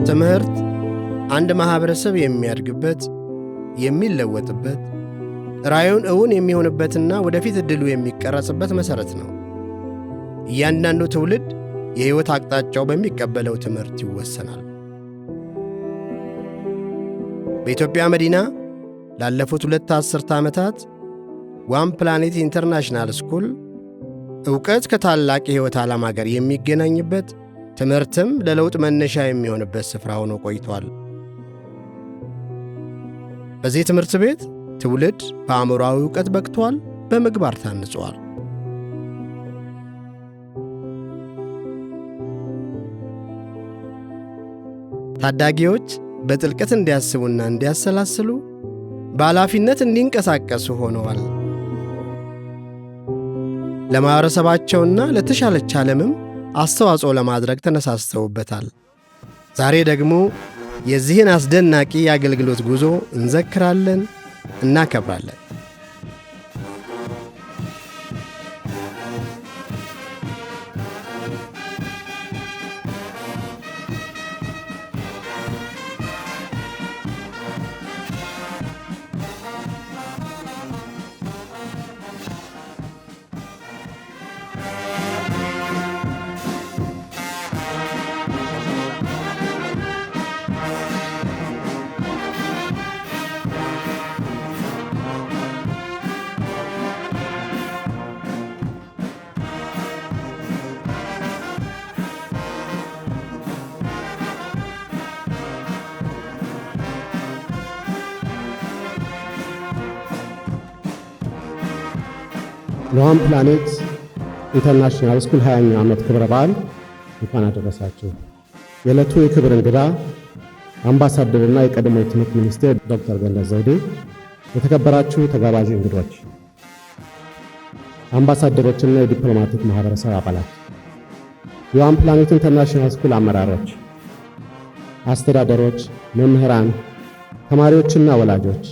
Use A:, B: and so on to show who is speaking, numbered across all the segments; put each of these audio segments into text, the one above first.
A: ትምህርት አንድ ማህበረሰብ የሚያድግበት፣ የሚለወጥበት፣ ራዕዩን እውን የሚሆንበትና ወደፊት ዕድሉ የሚቀረጽበት መሠረት ነው። እያንዳንዱ ትውልድ የሕይወት አቅጣጫው በሚቀበለው ትምህርት ይወሰናል። በኢትዮጵያ መዲና ላለፉት 2 አስርተ ዓመታት ዋን ፕላኔት ኢንተርናሽናል ስኩል ዕውቀት ከታላቅ የሕይወት ዓላማ ጋር የሚገናኝበት፣ ትምህርትም ለለውጥ መነሻ የሚሆንበት ስፍራ ሆኖ ቆይቷል። በዚህ ትምህርት ቤት ትውልድ በአእምሮአዊ ዕውቀት በቅቷል፣ በምግባር ታንጿል። ታዳጊዎች በጥልቀት እንዲያስቡና እንዲያሰላስሉ፣ በኃላፊነት እንዲንቀሳቀሱ ሆነዋል። ለማህበረሰባቸውና ለተሻለች ዓለምም አስተዋጽኦ ለማድረግ ተነሳስተውበታል። ዛሬ ደግሞ የዚህን አስደናቂ የአገልግሎት ጉዞ እንዘክራለን፣ እናከብራለን።
B: ለዋን ፕላኔት ኢንተርናሽናል ስኩል 20ኛ ዓመት ክብረ በዓል እንኳን አደረሳችሁ። የዕለቱ የክብር እንግዳ አምባሳደርና የቀድሞ የትምህርት ሚኒስቴር ዶክተር ገነት ዘውዴ፣ የተከበራችሁ ተጋባዥ እንግዶች፣ አምባሳደሮችና የዲፕሎማቲክ ማህበረሰብ አባላት፣ የዋን ፕላኔት ኢንተርናሽናል ስኩል አመራሮች፣ አስተዳደሮች፣ መምህራን፣ ተማሪዎችና ወላጆች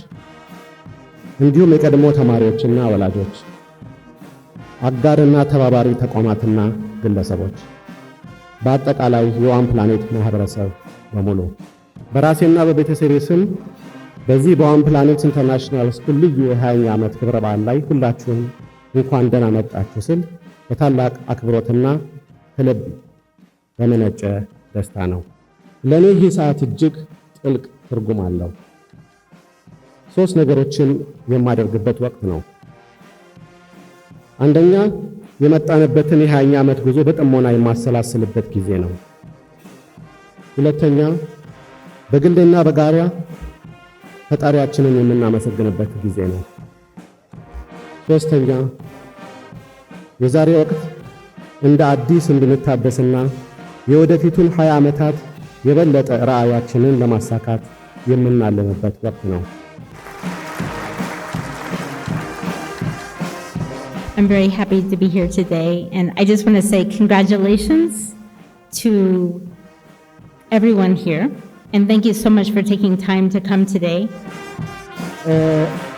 B: እንዲሁም የቀድሞ ተማሪዎችና ወላጆች፣ አጋርና ተባባሪ ተቋማትና ግለሰቦች፣ በአጠቃላይ የዋን ፕላኔት ማህበረሰብ በሙሉ በራሴና በቤተሰቤ ስም በዚህ በዋን ፕላኔት ኢንተርናሽናል ስኩል ልዩ የ20ኛ ዓመት ክብረ በዓል ላይ ሁላችሁም እንኳን ደህና መጣችሁ ስል በታላቅ አክብሮትና ከልብ በመነጨ ደስታ ነው። ለእኔ ይህ ሰዓት እጅግ ጥልቅ ትርጉም አለው። 3 ነገሮችን የማደርግበት ወቅት ነው። አንደኛ፣ የመጣንበትን የ20ኛ ዓመት ጉዞ በጥሞና የማሰላስልበት ጊዜ ነው። ሁለተኛ፣ በግልና በጋራ ፈጣሪያችንን የምናመሰግንበት ጊዜ ነው። ሶስተኛ፣ የዛሬ ወቅት እንደ አዲስ እንድንታደስና የወደፊቱን 20 ዓመታት የበለጠ ራዕያችንን ለማሳካት የምናለምበት ወቅት ነው።
C: I'm very happy to be here today, and I just want to say congratulations to everyone here, and thank you so much for taking time to come today.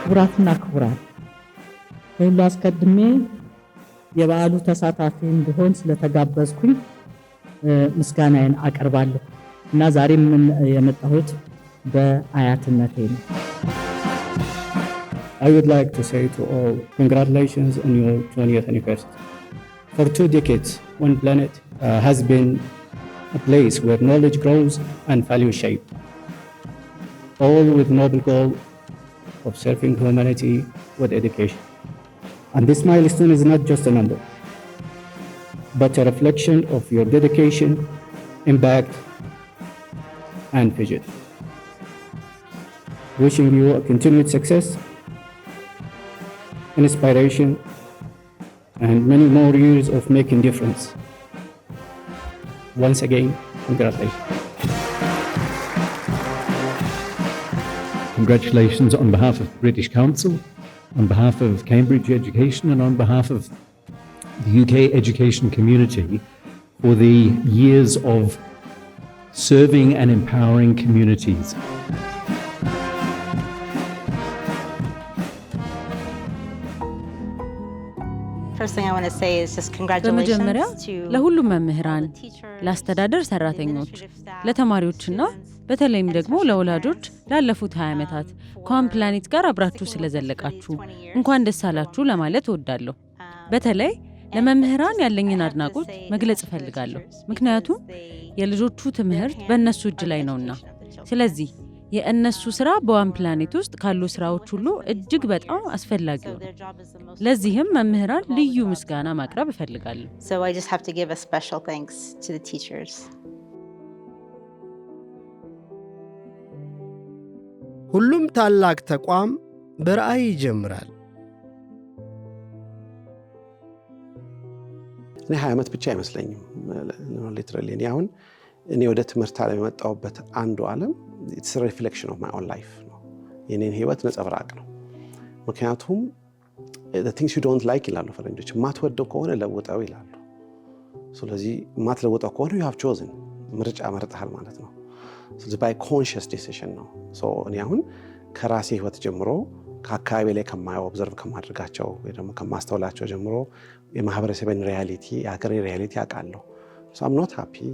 D: ክቡራትና ክቡራት፣ ሁሉ አስቀድሜ የበዓሉ ተሳታፊ እንድሆን ስለተጋበዝኩኝ ምስጋናዬን አቀርባለሁ እና ዛሬም የመጣሁት በአያትነቴ ነው።
E: I would like to say to all, congratulations on your 20th anniversary. For 2 decades, One Planet has been a place where knowledge grows and values shape, all with noble goal of serving humanity with education. And this milestone is not just a number, but a reflection of your dedication, impact, and vision. Wishing you a continued success, inspiration, and many more years of making difference. Once again, congratulations.
F: Congratulations on behalf of the British Council, on behalf of Cambridge Education, and on behalf of the UK education community for the years of serving and empowering communities.
C: First thing I want to say is just
G: በመጀመሪያ
C: congratulations to
G: ለሁሉም መምህራን፣ ለአስተዳደር ሰራተኞች፣ ለተማሪዎችና በተለይም ደግሞ ለወላጆች ላለፉት 20 ዓመታት ከዋን ፕላኔት ጋር አብራችሁ ስለዘለቃችሁ እንኳን ደስ አላችሁ ለማለት እወዳለሁ። በተለይ ለመምህራን ያለኝን አድናቆት መግለጽ እፈልጋለሁ፣ ምክንያቱም የልጆቹ ትምህርት በእነሱ እጅ ላይ ነውና። ስለዚህ የእነሱ ስራ በዋን ፕላኔት ውስጥ ካሉ ስራዎች ሁሉ እጅግ በጣም አስፈላጊ ነው። ለዚህም መምህራን ልዩ ምስጋና ማቅረብ እፈልጋለሁ።
C: So I just have to give a special thanks to the teachers.
A: ሁሉም ታላቅ ተቋም በራእይ ይጀምራል።
B: እኔ 20 ዓመት ብቻ አይመስለኝም ሊትራሊ እኔ ወደ ትምህርት ዓለም የመጣሁበት አንዱ ዓለም it's a reflection of my own life ነው። የኔን ህይወት ነጸብራቅ ነው። ምክንያቱም the things you don't like ይላሉ ፈረንጆች፣ ማትወደው ከሆነ ለውጠው ይላሉ። ስለዚህ ማትለውጠው ከሆነ you have chosen ምርጫ መርጠሃል ማለት ነው። ስለዚህ by conscious decision ነው። እኔ አሁን ከራሴ ህይወት ጀምሮ ከአካባቢ ላይ ከማየው ኦብዘርቭ ከማድረጋቸው ወይ ደግሞ ከማስተውላቸው ጀምሮ የማህበረሰብን ሪያሊቲ የሀገሬን ሪያሊቲ አውቃለሁ። so I'm not happy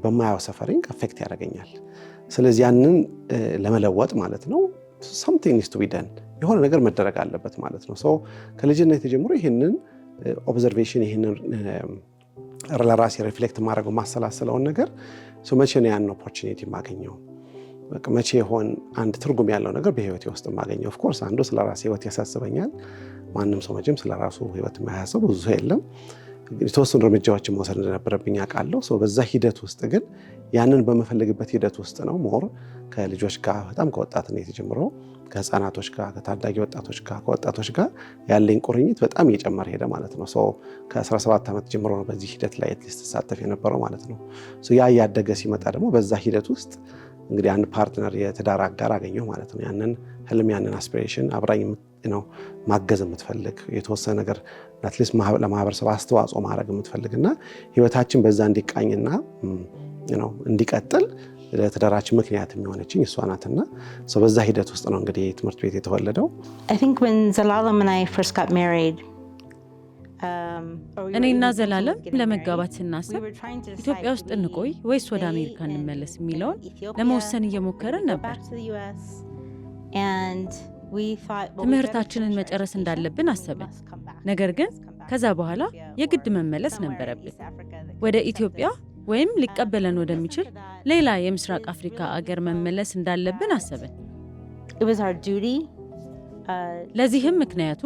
B: በማያው ሰፈሪንግ አፌክት ያደርገኛል። ስለዚህ ያንን ለመለወጥ ማለት ነው something needs to be done የሆነ ነገር መደረግ አለበት ማለት ነው። ከልጅነት ጀምሮ ይሄንን ኦብዘርቬሽን ይሄንን ለራሴ ሪፍሌክት ማድረግ ማሰላሰለውን ነገር መቼ ነው ያን ኦፖርቹኒቲ ማገኘው? መቼ ይሆን አንድ ትርጉም ያለው ነገር በህይወቴ ውስጥ ማገኘው? ኦፍ ኮርስ አንዱ ስለራሴ ህይወት ያሳስበኛል። ማንም ሰው መቼም ስለራሱ ህይወት የማያስብ ብዙ የለም። የተወሰኑ እርምጃዎችን መውሰድ እንደነበረብኝ አውቃለሁ። በዛ ሂደት ውስጥ ግን ያንን በመፈለግበት ሂደት ውስጥ ነው ሞር ከልጆች ጋር በጣም ከወጣትነት ጀምሮ ከህፃናቶች ጋር ከታዳጊ ወጣቶች ጋር ከወጣቶች ጋር ያለኝ ቁርኝት በጣም እየጨመረ ሄደ ማለት ነው። ከ17 ዓመት ጀምሮ ነው በዚህ ሂደት ላይ አትሊስት ተሳተፍ የነበረው ማለት ነው። ያ ያደገ ሲመጣ ደግሞ በዛ ሂደት ውስጥ እንግዲህ አንድ ፓርትነር የትዳር አጋር አገኘሁ ማለት ነው። ያንን ህልም ያንን አስፒሬሽን አብራኝ ማገዝ የምትፈልግ የተወሰነ ነገር አትሊስት ለማህበረሰብ አስተዋጽኦ ማድረግ የምትፈልግና ህይወታችን በዛ እንዲቃኝና እንዲቀጥል ለትዳራችን ምክንያት የሚሆነችኝ እሷ ናትና በዛ ሂደት ውስጥ ነው እንግዲህ ትምህርት ቤት የተወለደው።
C: I think when Zelalem and I first got married,
G: እኔና ዘላለም ለመጋባት ስናስብ ኢትዮጵያ ውስጥ እንቆይ ወይስ ወደ አሜሪካ እንመለስ የሚለውን ለመወሰን እየሞከርን ነበር። ትምህርታችንን መጨረስ እንዳለብን አሰብን። ነገር ግን ከዛ በኋላ የግድ መመለስ ነበረብን ወደ ኢትዮጵያ ወይም ሊቀበለን ወደሚችል ሌላ የምስራቅ አፍሪካ አገር መመለስ እንዳለብን አሰብን። ለዚህም ምክንያቱ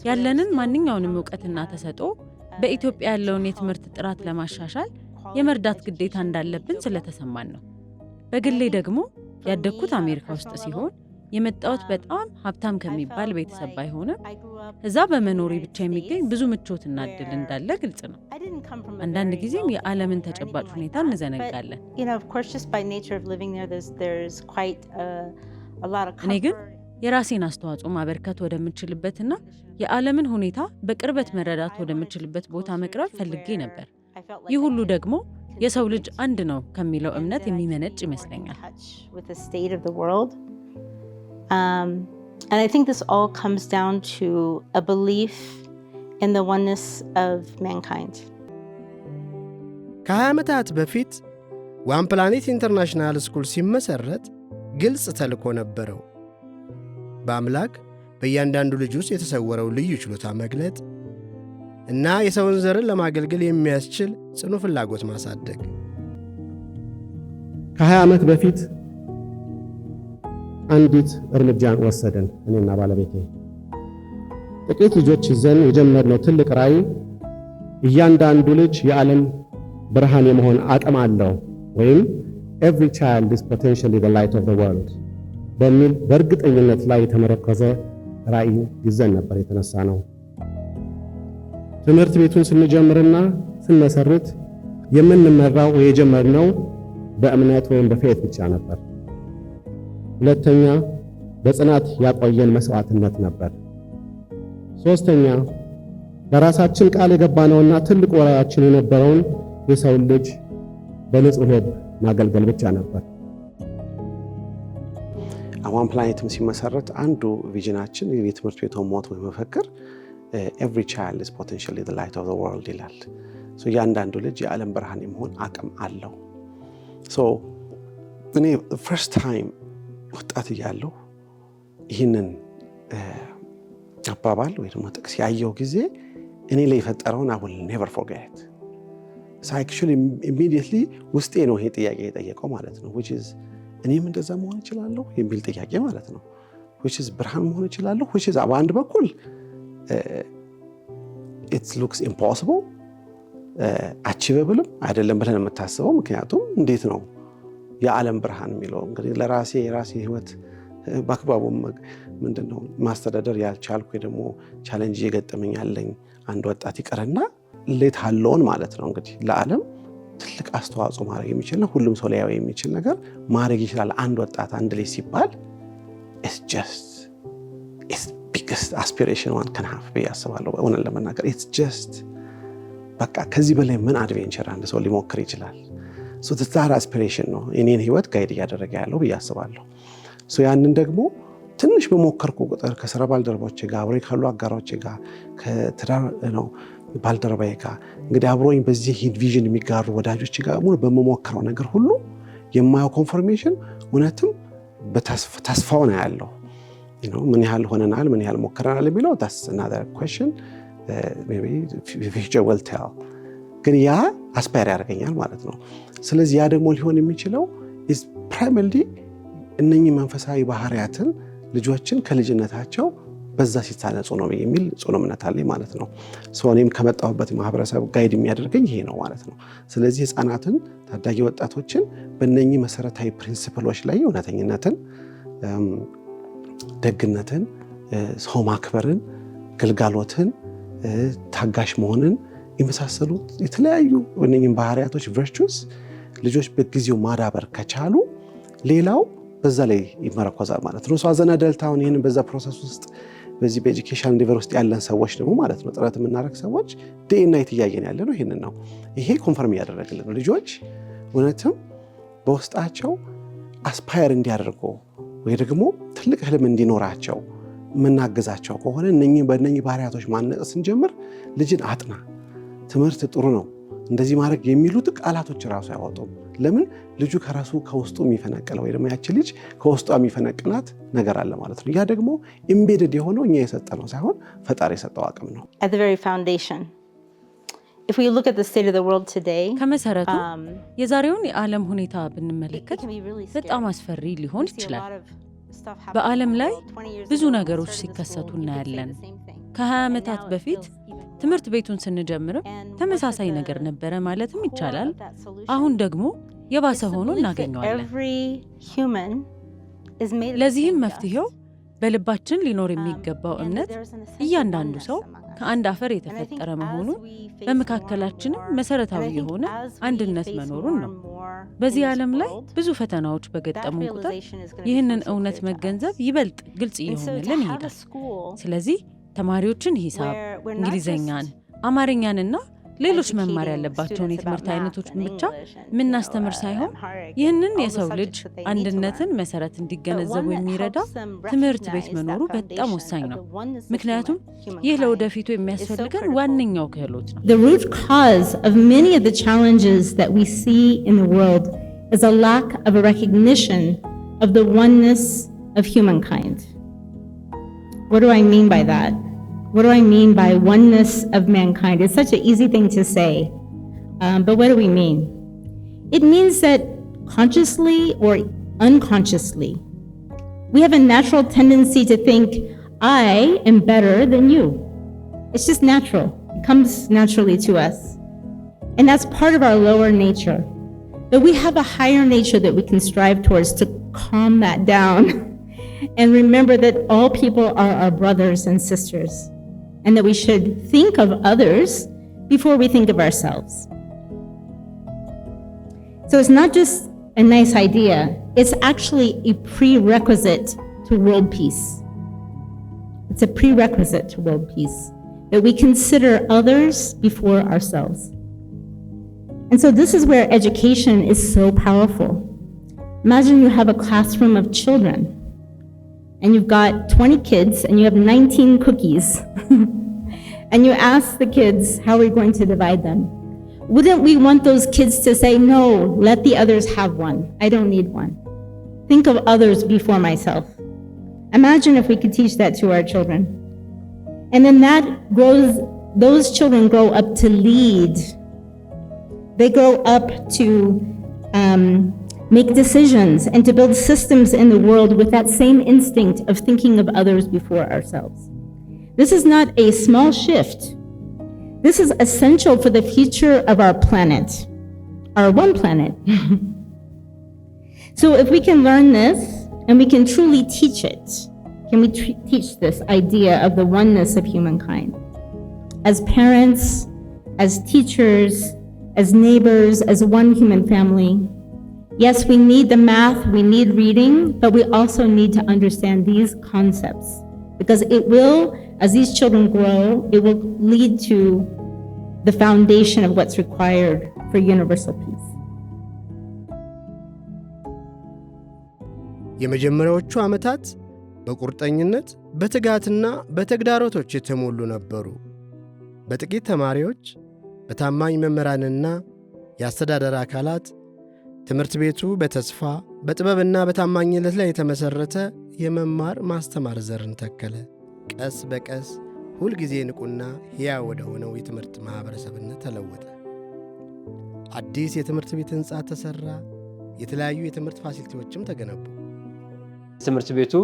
G: ያለንን ማንኛውንም ዕውቀትና ተሰጥኦ በኢትዮጵያ ያለውን የትምህርት ጥራት ለማሻሻል የመርዳት ግዴታ እንዳለብን ስለተሰማን ነው። በግሌ ደግሞ ያደግኩት አሜሪካ ውስጥ ሲሆን የመጣሁት በጣም ሀብታም ከሚባል ቤተሰብ ባይሆንም እዛ በመኖሬ ብቻ የሚገኝ ብዙ ምቾትና እድል እንዳለ ግልጽ ነው። አንዳንድ ጊዜም የዓለምን ተጨባጭ ሁኔታ እንዘነጋለን። እኔ ግን የራሴን አስተዋጽኦ ማበርከት ወደምችልበትና የዓለምን ሁኔታ በቅርበት መረዳት ወደምችልበት ቦታ መቅረብ ፈልጌ ነበር። ይህ ሁሉ ደግሞ የሰው ልጅ አንድ ነው ከሚለው እምነት የሚመነጭ ይመስለኛል።
C: And I think this all comes down to a belief in the oneness of mankind.
A: ከ20 ዓመታት በፊት ዋን ፕላኔት ኢንተርናሽናል ስኩል ሲመሰረት ግልጽ ተልዕኮ ነበረው። በአምላክ በእያንዳንዱ ልጅ ውስጥ የተሰወረው ልዩ ችሎታ መግለጥ እና የሰውን ዘርን ለማገልገል የሚያስችል ጽኑ ፍላጎት ማሳደግ።
B: ከ20 ዓመት በፊት አንዲት እርምጃን ወሰደን እኔና ባለቤቴ። ጥቂት ልጆች ይዘን የጀመርነው ትልቅ ራዕይ እያንዳንዱ ልጅ የዓለም ብርሃን የመሆን አቅም አለው ወይም every child is potentially the light of the world በሚል በእርግጠኝነት ላይ የተመረኮዘ ራዕይ ይዘን ነበር የተነሳ ነው። ትምህርት ቤቱን ስንጀምርና ስንመሰርት የምንመራው የጀመርነው በእምነት ወይም በፌት ብቻ ነበር። ሁለተኛ በጽናት ያቆየን መስዋዕትነት ነበር። ሶስተኛ ለራሳችን ቃል የገባነውና ትልቅ ወራያችን የነበረውን የሰው ልጅ በንጹህ ልብ ማገልገል ብቻ ነበር። ዋን ፕላኔትም ሲመሰረት አንዱ ቪዥናችን የትምህርት ቤቱ ሞት ወይ መፈክር
H: every child is potentially the light of the world ይላል። እያንዳንዱ ልጅ የዓለም ብርሃን የመሆን አቅም አለው። እኔ first time ወጣት እያለሁ ይህንን አባባል ወይ ደግሞ ጥቅስ ያየው ጊዜ እኔ ላይ የፈጠረውን I will never forget. So actually immediately ውስጤ ነው ይሄ ጥያቄ የጠየቀው ማለት ነው which is እኔም እንደዛ መሆን እችላለሁ የሚል ጥያቄ ማለት ነው which is ብርሃን መሆን እችላለሁ which is በአንድ በኩል it looks impossible achievable አይደለም ብለን የምታስበው ምክንያቱም እንዴት ነው የዓለም ብርሃን የሚለው እንግዲህ ለራሴ የራሴ ህይወት በአክባቡ ምንድነው ማስተዳደር ያልቻልኩ ደግሞ ቻሌንጅ እየገጠመኝ ያለኝ አንድ ወጣት ይቀርና ሌት አለውን ማለት ነው እንግዲህ ለዓለም ትልቅ አስተዋጽኦ ማድረግ የሚችልና ሁሉም ሰው ሊያየው የሚችል ነገር ማድረግ ይችላል አንድ ወጣት አንድ ላይ ሲባል it's biggest aspiration one can have በያስባለሁ ሆነን ለመናገር it's just በቃ ከዚህ በላይ ምን አድቬንቸር አንድ ሰው ሊሞክር ይችላል so that aspiration ነው እኔን ህይወት ጋይድ ያደረገ ያለው በያስባለሁ so ያንን ደግሞ ትንሽ በመሞከርኩ ቁጥር ከስራ ባልደረቦቼ ጋር አብሮኝ ካሉ አጋሮቼ ጋር ከትዳር ነው ባልደረባዬ ጋር እንግዲህ አብሮኝ በዚህ ቪዥን የሚጋሩ ወዳጆቼ ጋር ሙሉ በመሞከረው ነገር ሁሉ የማየው ኮንፈርሜሽን እውነትም በተስፋው ነው ያለው ምን ያህል ሆነናል ምን ያህል ሞከረናል የሚለው that's another question maybe future will tell ግን ያ አስፓየር ያደርገኛል ማለት ነው ስለዚህ ያ ደግሞ ሊሆን የሚችለው is primarily እነኚህ መንፈሳዊ ባህሪያትን ልጆችን ከልጅነታቸው በዛ ሲታነጹ ነው የሚል ጽኑ እምነት አለኝ ማለት ነው እኔም ከመጣሁበት ማህበረሰብ ጋይድ የሚያደርገኝ ይሄ ነው ማለት ነው ስለዚህ ህፃናትን ታዳጊ ወጣቶችን በእነኚህ መሰረታዊ ፕሪንሲፕሎች ላይ እውነተኝነትን ደግነትን ሰው ማክበርን ግልጋሎትን ታጋሽ መሆንን የመሳሰሉ የተለያዩ እነኚህ ባህሪያቶች ቨርቹስ ልጆች በጊዜው ማዳበር ከቻሉ ሌላው በዛ ላይ ይመረኮዛል ማለት ነው አዘና ደልታውን ይሄንን በዛ ፕሮሰስ ውስጥ በዚህ በኤጁኬሽን ሌቨል ውስጥ ያለን ሰዎች ደግሞ ማለት ነው ጥረት የምናደርግ ሰዎች ዴይና ይተያየን ያለ ነው ይሄንን ነው ይሄ ኮንፈርም ያደረግልን ነው ልጆች እውነትም በውስጣቸው አስፓየር እንዲያደርጉ ወይ ደግሞ ትልቅ ህልም እንዲኖራቸው መናገዛቸው ከሆነ በእነኚህ ባህሪያቶች ማነጽ ስንጀምር ልጅን አጥና ትምህርት ጥሩ ነው እንደዚህ ማድረግ የሚሉት ቃላቶች ራሱ ያወጡም ለምን ልጁ ከራሱ ከውስጡ የሚፈነቀለው ወይ ደግሞ ያቺ ልጅ ከውስጧ የሚፈነቅላት ነገር አለ ማለት ነው ያ ደግሞ ኢምቤድድ የሆነው እኛ የሰጠነው ሳይሆን ፈጣሪ የሰጠው አቅም ነው
I: at the very foundation if we look at the state of the world today
G: ከመሰረቱ የዛሬውን የዓለም ሁኔታ ብንመለከት በጣም አስፈሪ ሊሆን ይችላል በዓለም ላይ ብዙ ነገሮች ሲከሰቱ እናያለን ከ20 ዓመታት በፊት ትምህርት ቤቱን ስንጀምርም ተመሳሳይ ነገር ነበረ ማለትም ይቻላል አሁን ደግሞ የባሰ ሆኖ እናገኘዋለን ለዚህም መፍትሄው በልባችን ሊኖር የሚገባው እምነት እያንዳንዱ ሰው ከአንድ አፈር የተፈጠረ መሆኑን በመካከላችንም መሰረታዊ የሆነ አንድነት መኖሩን ነው በዚህ ዓለም ላይ ብዙ ፈተናዎች በገጠሙን ቁጥር ይህንን እውነት መገንዘብ ይበልጥ ግልጽ እየሆነልን ይሄዳል ስለዚህ ተማሪዎችን ሂሳብ እንግሊዘኛን አማርኛንና ሌሎች መማር ያለባቸውን የትምህርት አይነቶች ብቻ ምናስተምር ሳይሆን ይህንን የሰው ልጅ አንድነትን መሰረት እንዲገነዘቡ የሚረዳ ትምህርት ቤት መኖሩ በጣም ወሳኝ ነው ምክንያቱም ይህ ለወደፊቱ የሚያስፈልገን ዋነኛው ክህሎት ነው
C: The root cause of many of the challenges that we see in the world is a lack of a recognition of the oneness of humankind. What do I mean by that? What do I mean by oneness of mankind? It's such an easy thing to say, but what do we mean? It means that consciously or unconsciously, we have a natural tendency to think, I am better than you. It's just natural. It comes naturally to us. And that's part of our lower nature. But we have a higher nature that we can strive towards to calm that down. And remember that all people are our brothers and sisters, and that we should think of others before we think of ourselves. So it's not just a nice idea, it's actually a prerequisite to world peace. It's a prerequisite to world peace, that we consider others before ourselves. And so this is where education is so powerful. Imagine you have a classroom of children, and you've got 20 kids and you have 19 cookies. and you ask the kids, how are we going to divide them? Wouldn't we want those kids to say, no, let the others have one. I don't need one. Think of others before myself. Imagine if we could teach that to our children. And then those children grow up to lead. They grow up to make decisions and to build systems in the world with that same instinct of thinking of others before ourselves. This is not a small shift. This is essential for the future of our planet, our one planet. So if we can learn this and we can truly teach it, can we teach this idea of the oneness of humankind? As parents, as teachers, as neighbors, as one human family. Yes, we need the math, we need reading, but we also need to understand these concepts because it will, as these children grow, it will lead to the foundation of what's required for universal peace.
A: የመጀመሪያዎቹ ዓመታት በቁርጠኝነት በትጋትና በተግዳሮቶች የተሞሉ ነበሩ። በጥቂት ተማሪዎች፣ በታማኝ መምህራንና የአስተዳደር አካላት ትምህርት ቤቱ በተስፋ በጥበብና በታማኝነት ላይ የተመሠረተ የመማር ማስተማር ዘርን ተከለ። ቀስ በቀስ ሁልጊዜ ንቁና ሕያው ወደ ሆነው የትምህርት ማኅበረሰብነት ተለወጠ። አዲስ የትምህርት ቤት ሕንፃ ተሠራ። የተለያዩ የትምህርት ፋሲሊቲዎችም ተገነቡ።
J: ትምህርት ቤቱ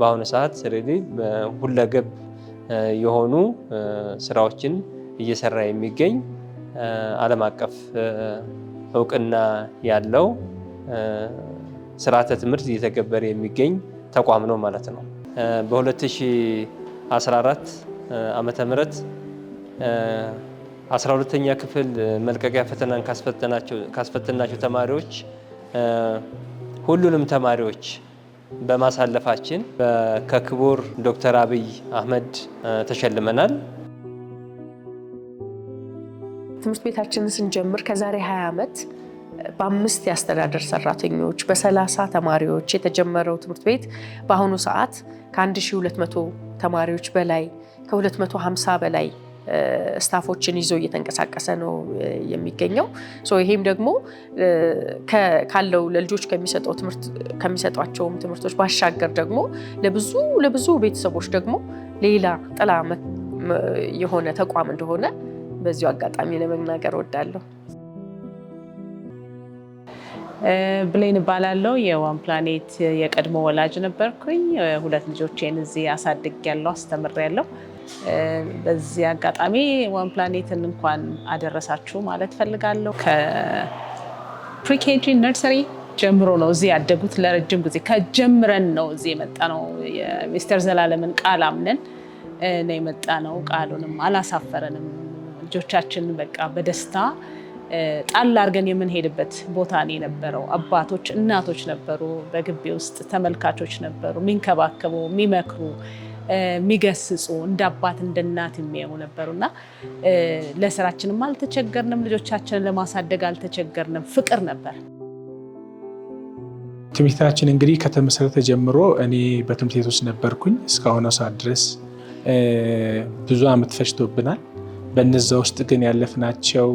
J: በአሁኑ ሰዓት ሬዲ ሁለገብ የሆኑ ስራዎችን እየሰራ የሚገኝ ዓለም አቀፍ እውቅና ያለው ስርዓተ ትምህርት እየተገበረ የሚገኝ ተቋም ነው ማለት ነው። በ2014 ዓመተ ምህረት 12ኛ ክፍል መልቀቂያ ፈተናን ካስፈተናቸው ተማሪዎች ሁሉንም ተማሪዎች በማሳለፋችን ከክቡር ዶክተር አብይ አህመድ ተሸልመናል።
K: ትምህርት ቤታችንን ስንጀምር ከዛሬ 20 ዓመት በ5 የአስተዳደር ሰራተኞች በ30 ተማሪዎች የተጀመረው ትምህርት ቤት በአሁኑ ሰዓት ከ1200 ተማሪዎች በላይ ከ250 በላይ ስታፎችን ይዞ እየተንቀሳቀሰ ነው የሚገኘው። ይሄም ደግሞ ካለው ለልጆች ከሚሰጧቸው ትምህርቶች ባሻገር ደግሞ ለብዙ ቤተሰቦች ደግሞ ሌላ ጥላ የሆነ ተቋም እንደሆነ በዚሁ አጋጣሚ ለመናገር እወዳለሁ።
L: ብሌን እባላለሁ። የዋን ፕላኔት የቀድሞ ወላጅ ነበርኩኝ። 2 ልጆቼን እዚህ አሳድጌያለሁ፣ አስተምሬያለሁ። በዚህ አጋጣሚ ዋን ፕላኔትን እንኳን አደረሳችሁ ማለት ፈልጋለሁ። ከፕሪኬጂ ነርሰሪ ጀምሮ ነው እዚህ ያደጉት። ለረጅም ጊዜ ከጀምረን ነው እዚህ የመጣ ነው። የሚስተር ዘላለምን ቃል አምነን ነው የመጣ ነው። ቃሉንም አላሳፈረንም። ልጆቻችን በቃ በደስታ ጣል አድርገን የምንሄድበት ቦታ ነው የነበረው። አባቶች እናቶች ነበሩ፣ በግቢ ውስጥ ተመልካቾች ነበሩ፣ የሚንከባከቡ የሚመክሩ የሚገስጹ እንደ አባት እንደ እናት የሚያዩ ነበሩና ለስራችንም አልተቸገርንም፣ ልጆቻችንን ለማሳደግ አልተቸገርንም። ፍቅር ነበር።
M: ትምህርት ቤታችን እንግዲህ ከተመሰረተ ጀምሮ እኔ በትምህርት ቤት ውስጥ ነበርኩኝ እስካሁን ሰዓት ድረስ ብዙ ዓመት ፈጅቶብናል። በነዛ ውስጥ ግን ያለፍናቸው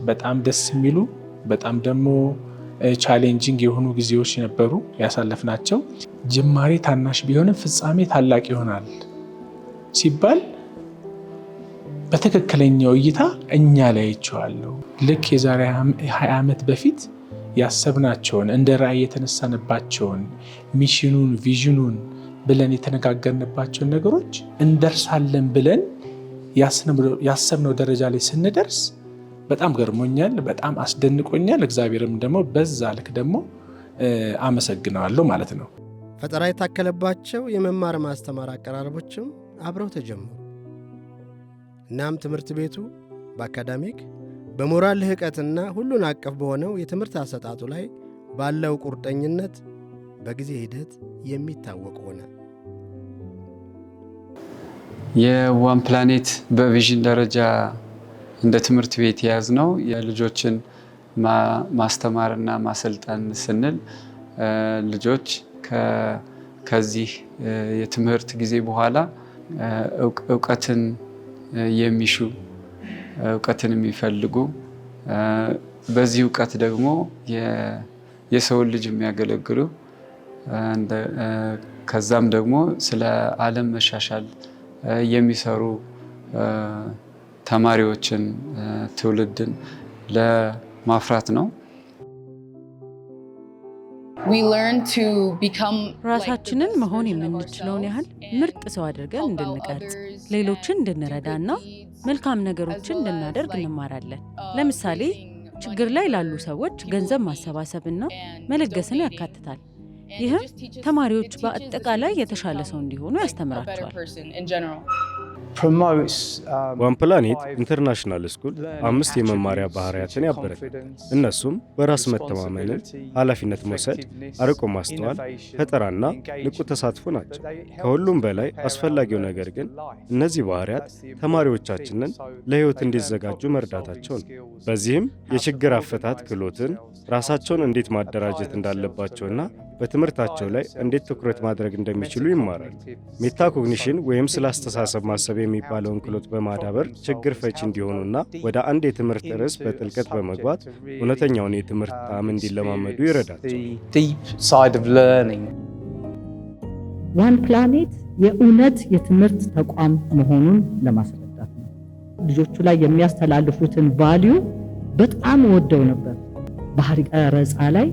M: በጣም ደስ የሚሉ በጣም ደግሞ ቻሌንጂንግ የሆኑ ጊዜዎች ነበሩ ያሳለፍናቸው። ጅማሬ ታናሽ ቢሆንም ፍጻሜ ታላቅ ይሆናል ሲባል በትክክለኛው እይታ እኛ ላይ አይቼዋለሁ። ልክ የዛሬ 20 ዓመት በፊት ያሰብናቸውን እንደ ራዕይ የተነሳንባቸውን ሚሽኑን ቪዥኑን ብለን የተነጋገርንባቸውን ነገሮች እንደርሳለን ብለን ያሰብነው ደረጃ ላይ ስንደርስ በጣም ገርሞኛል፣ በጣም አስደንቆኛል። እግዚአብሔርም ደግሞ በዛ ልክ ደግሞ አመሰግነዋለሁ ማለት ነው።
A: ፈጠራ የታከለባቸው የመማር ማስተማር አቀራረቦችም አብረው ተጀመሩ። እናም ትምህርት ቤቱ በአካዳሚክ በሞራል ልህቀትና ሁሉን አቀፍ በሆነው የትምህርት አሰጣጡ ላይ ባለው ቁርጠኝነት በጊዜ ሂደት የሚታወቅ ሆነ።
N: የዋን ፕላኔት በቪዥን ደረጃ እንደ ትምህርት ቤት የያዝነው የልጆችን ማስተማርና ማሰልጠን ስንል ልጆች ከዚህ የትምህርት ጊዜ በኋላ እውቀትን የሚሹ እውቀትን የሚፈልጉ በዚህ እውቀት ደግሞ የሰውን ልጅ የሚያገለግሉ ከዛም ደግሞ ስለ ዓለም መሻሻል የሚሰሩ ተማሪዎችን ትውልድን ለማፍራት ነው።
G: ራሳችንን መሆን የምንችለውን ያህል ምርጥ ሰው አድርገን እንድንቀርጽ፣ ሌሎችን እንድንረዳና መልካም ነገሮችን እንድናደርግ እንማራለን። ለምሳሌ ችግር ላይ ላሉ ሰዎች ገንዘብ ማሰባሰብና መለገስን ያካትታል። ይህም ተማሪዎች በአጠቃላይ የተሻለ ሰው እንዲሆኑ ያስተምራቸዋል።
O: ዋን ፕላኔት ኢንተርናሽናል ስኩል 5 የመማሪያ ባህሪያትን ያበረታታል። እነሱም በራስ መተማመንን፣ ኃላፊነት መውሰድ፣ አርቆ ማስተዋል፣ ፈጠራና ንቁ ተሳትፎ ናቸው። ከሁሉም በላይ አስፈላጊው ነገር ግን እነዚህ ባህሪያት ተማሪዎቻችንን ለሕይወት እንዲዘጋጁ መርዳታቸው ነው። በዚህም የችግር አፈታት ክህሎትን፣ ራሳቸውን እንዴት ማደራጀት እንዳለባቸውና በትምህርታቸው ላይ እንዴት ትኩረት ማድረግ እንደሚችሉ ይማራሉ። ሜታኮግኒሽን ወይም ስለ አስተሳሰብ ማሰብ የሚባለውን ክህሎት በማዳበር ችግር ፈቺ እንዲሆኑና ወደ አንድ የትምህርት ርዕስ በጥልቀት በመግባት እውነተኛውን የትምህርት ጣዕም እንዲለማመዱ ይረዳቸዋል።
D: ዋን ፕላኔት የእውነት የትምህርት ተቋም መሆኑን ለማስረዳት ነው። ልጆቹ ላይ የሚያስተላልፉትን ቫልዩ በጣም ወደው ነበር። ባህሪ ቀረጻ ላይ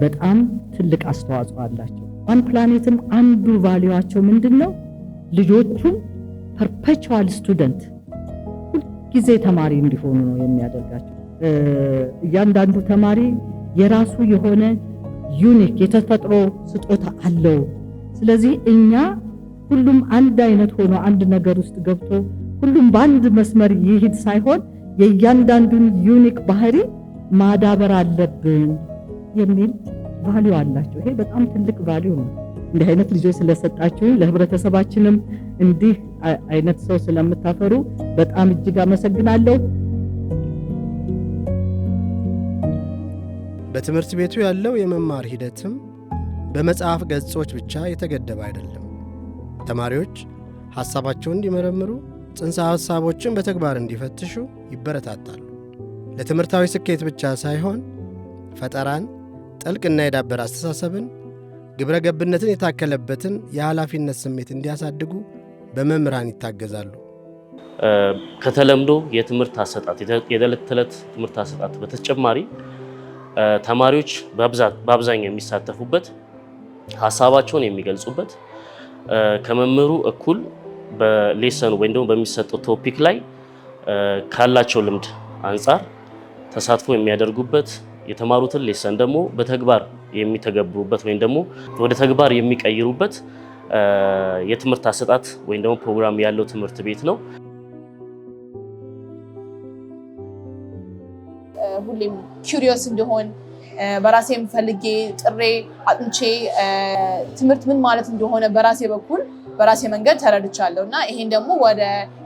D: በጣም ትልቅ አስተዋጽኦ አላቸው። ዋን ፕላኔትም አንዱ ቫልዩዋቸው ምንድነው? ልጆቹን ፐርፔቹዋል ስቱደንት ሁልጊዜ ተማሪ እንዲሆኑ ነው የሚያደርጋቸው። እያንዳንዱ ተማሪ የራሱ የሆነ ዩኒክ የተፈጥሮ ስጦታ አለው። ስለዚህ እኛ ሁሉም አንድ አይነት ሆኖ አንድ ነገር ውስጥ ገብቶ ሁሉም በአንድ መስመር ይሄድ ሳይሆን የእያንዳንዱን ዩኒክ ባህሪ ማዳበር አለብን የሚል ቫልዩ አላቸው። ይሄ በጣም ትልቅ ቫልዩ ነው። እንዲህ አይነት ልጆች ስለሰጣችሁ ለህብረተሰባችንም እንዲህ አይነት ሰው ስለምታፈሩ በጣም እጅግ አመሰግናለሁ።
A: በትምህርት ቤቱ ያለው የመማር ሂደትም በመጽሐፍ ገጾች ብቻ የተገደበ አይደለም። ተማሪዎች ሐሳባቸውን እንዲመረምሩ፣ ጽንሰ ሐሳቦችን በተግባር እንዲፈትሹ ይበረታታሉ። ለትምህርታዊ ስኬት ብቻ ሳይሆን ፈጠራን፣ ጥልቅና የዳበረ አስተሳሰብን፣ ግብረ ገብነትን የታከለበትን የኃላፊነት ስሜት እንዲያሳድጉ በመምህራን ይታገዛሉ።
P: ከተለምዶ የትምህርት አሰጣጥ የዕለት ተዕለት ትምህርት አሰጣጥ በተጨማሪ ተማሪዎች በአብዛኛው የሚሳተፉበት፣ ሐሳባቸውን የሚገልጹበት፣ ከመምህሩ እኩል በሌሰኑ ወይም ደግሞ በሚሰጠው ቶፒክ ላይ ካላቸው ልምድ አንጻር ተሳትፎ የሚያደርጉበት፣ የተማሩትን ሌሰን ደግሞ በተግባር የሚተገብሩበት ወይም ደግሞ ወደ ተግባር የሚቀይሩበት የትምህርት አሰጣጥ ወይም ደግሞ ፕሮግራም ያለው ትምህርት ቤት ነው።
L: ሁሌም ኪዩሪየስ እንደሆን በራሴም ፈልጌ ጥሬ አጥንቼ ትምህርት ምን ማለት እንደሆነ በራሴ በኩል በራሴ መንገድ ተረድቻለሁ እና ይሄን ደግሞ ወደ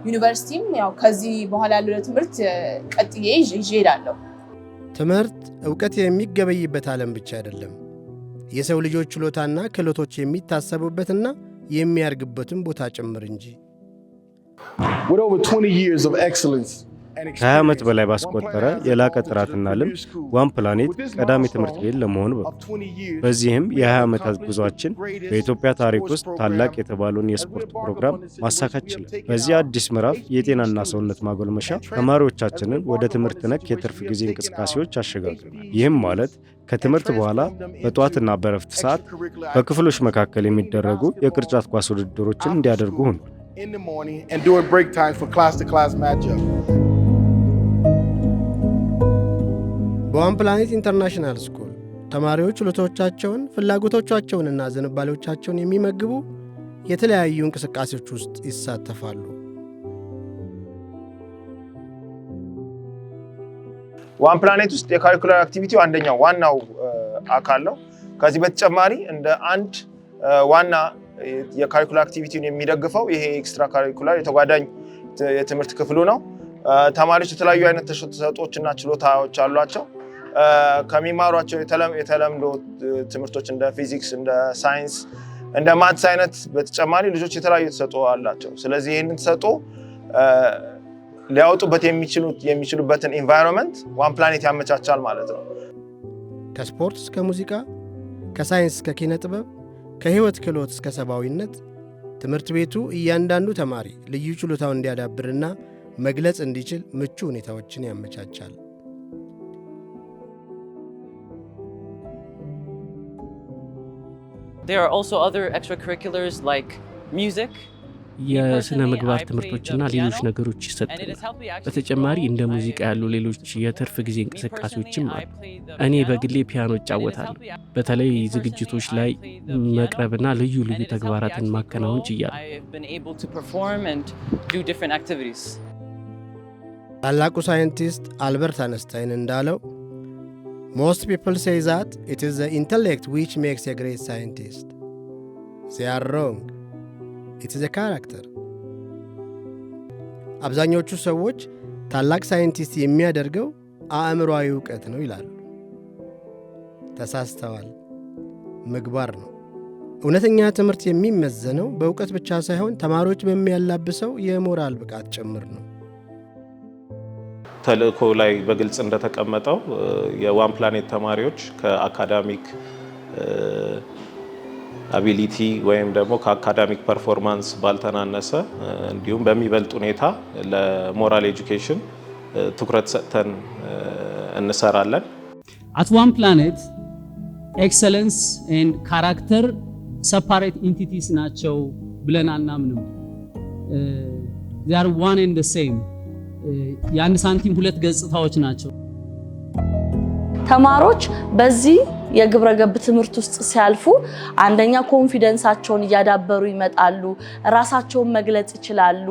L: ዩኒቨርሲቲም ያው ከዚህ በኋላ ያለው ትምህርት ቀጥዬ ይዤ እሄዳለሁ።
A: ትምህርት ዕውቀት የሚገበይበት ዓለም ብቻ አይደለም። የሰው ልጆች ችሎታና ክህሎቶች የሚታሰቡበትና የሚያርግበትን ቦታ ጭምር እንጂ።
O: ከ20 ዓመት በላይ ባስቆጠረ የላቀ ጥራትና ልምድ ዋን ፕላኔት ቀዳሚ ትምህርት ቤት ለመሆኑ በቅቷል። በዚህም የ20 ዓመታት ጉዟችን በኢትዮጵያ ታሪክ ውስጥ ታላቅ የተባለውን የስፖርት ፕሮግራም ማሳካት ችሏል። በዚህ አዲስ ምዕራፍ የጤናና ሰውነት ማጎልመሻ ተማሪዎቻችንን ወደ ትምህርት ነክ የትርፍ ጊዜ እንቅስቃሴዎች አሸጋግረናል። ይህም ማለት ከትምህርት በኋላ በጠዋትና በረፍት ሰዓት በክፍሎች መካከል የሚደረጉ የቅርጫት ኳስ ውድድሮችን እንዲያደርጉ ሆኗል።
A: በዋን ፕላኔት ኢንተርናሽናል ስኩል ተማሪዎች ችሎታዎቻቸውን፣ ፍላጎቶቻቸውንና ዝንባሌዎቻቸውን የሚመግቡ የተለያዩ እንቅስቃሴዎች ውስጥ ይሳተፋሉ።
Q: ዋን ፕላኔት ውስጥ የካሪኩላር አክቲቪቲው አንደኛው ዋናው አካል ነው። ከዚህ በተጨማሪ እንደ አንድ ዋና የካሪኩላር አክቲቪቲውን የሚደግፈው ይሄ ኤክስትራ ካሪኩላር የተጓዳኝ የትምህርት ክፍሉ ነው። ተማሪዎች የተለያዩ አይነት ተሰጥኦዎችና ችሎታዎች አሏቸው። ከሚማሯቸው የተለምዶ ትምህርቶች እንደ ፊዚክስ፣ እንደ ሳይንስ፣ እንደ ማትስ አይነት በተጨማሪ ልጆች የተለያዩ ተሰጥኦ አላቸው። ስለዚህ ይህንን ተሰጥኦ ሊያወጡበት የሚችሉበትን ኢንቫይሮንመንት ዋን ፕላኔት ያመቻቻል ማለት ነው።
A: ከስፖርት እስከ ሙዚቃ፣ ከሳይንስ እስከ ኪነ ጥበብ፣ ከህይወት ክህሎት እስከ ሰብአዊነት ትምህርት ቤቱ እያንዳንዱ ተማሪ ልዩ ችሎታውን እንዲያዳብርና መግለጽ እንዲችል ምቹ ሁኔታዎችን ያመቻቻል።
R: There are also other extracurriculars like music.
S: የስነ ምግባር ትምህርቶችና ሌሎች ነገሮች ይሰጣሉ። በተጨማሪ እንደ ሙዚቃ ያሉ ሌሎች የትርፍ ጊዜ እንቅስቃሴዎችም አሉ። እኔ በግሌ ፒያኖ እጫወታለሁ። በተለይ ዝግጅቶች ላይ መቅረብና ልዩ ልዩ ተግባራትን ማከናወን ችያለሁ።
A: ታላቁ ሳይንቲስት አልበርት አንስታይን እንዳለው most people say that it is the intellect which makes a great scientist. They are wrong. It is a character. አብዛኞቹ ሰዎች ታላቅ ሳይንቲስት የሚያደርገው አእምሮአዊ ዕውቀት ነው ይላሉ። ተሳስተዋል። ምግባር ነው። እውነተኛ ትምህርት የሚመዘነው በእውቀት ብቻ ሳይሆን ተማሪዎች በሚያላብሰው የሞራል ብቃት ጭምር ነው።
T: ተልእኮ ላይ በግልጽ እንደተቀመጠው የዋን ፕላኔት ተማሪዎች ከአካዳሚክ አቢሊቲ ወይም ደግሞ ከአካዳሚክ ፐርፎርማንስ ባልተናነሰ እንዲሁም በሚበልጥ ሁኔታ ለሞራል ኤጁኬሽን ትኩረት ሰጥተን እንሰራለን።
U: At one planet excellence and character separate entities ናቸው ብለን አናምንም። They are one and the same. የአንድ ሳንቲም ሁለት ገጽታዎች ናቸው።
V: ተማሪዎች በዚህ የግብረ ገብ ትምህርት ውስጥ ሲያልፉ አንደኛ ኮንፊደንሳቸውን እያዳበሩ ይመጣሉ፣ ራሳቸውን መግለጽ ይችላሉ።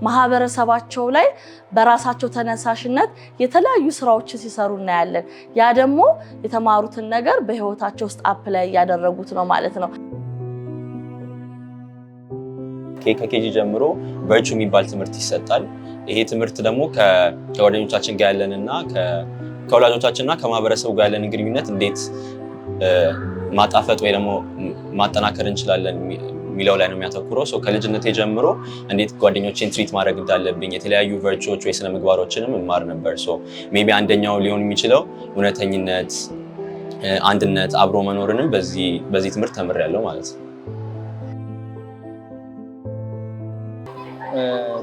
V: ማህበረሰባቸው ላይ በራሳቸው ተነሳሽነት የተለያዩ ስራዎችን ሲሰሩ እናያለን። ያ ደግሞ የተማሩትን ነገር በህይወታቸው ውስጥ አፕላይ ያደረጉት ነው ማለት ነው።
W: ከኬጂ ጀምሮ ቨርቹ የሚባል ትምህርት ይሰጣል። ይሄ ትምህርት ደግሞ ከጓደኞቻችን ጋር ያለንና ከወላጆቻችንና ከማህበረሰቡ ጋር ያለን ግንኙነት እንዴት ማጣፈጥ ወይ ደግሞ ማጠናከር እንችላለን የሚለው ላይ ነው የሚያተኩረው። ከልጅነቴ ጀምሮ እንዴት ጓደኞቼን ትሪት ማድረግ እንዳለብኝ የተለያዩ ቨርቹዎች ወይ ስነ ምግባሮችንም እማር ነበር። ሜቢ አንደኛው ሊሆን የሚችለው እውነተኝነት፣ አንድነት፣ አብሮ መኖርንም በዚህ ትምህርት ተምሬያለሁ ማለት ነው።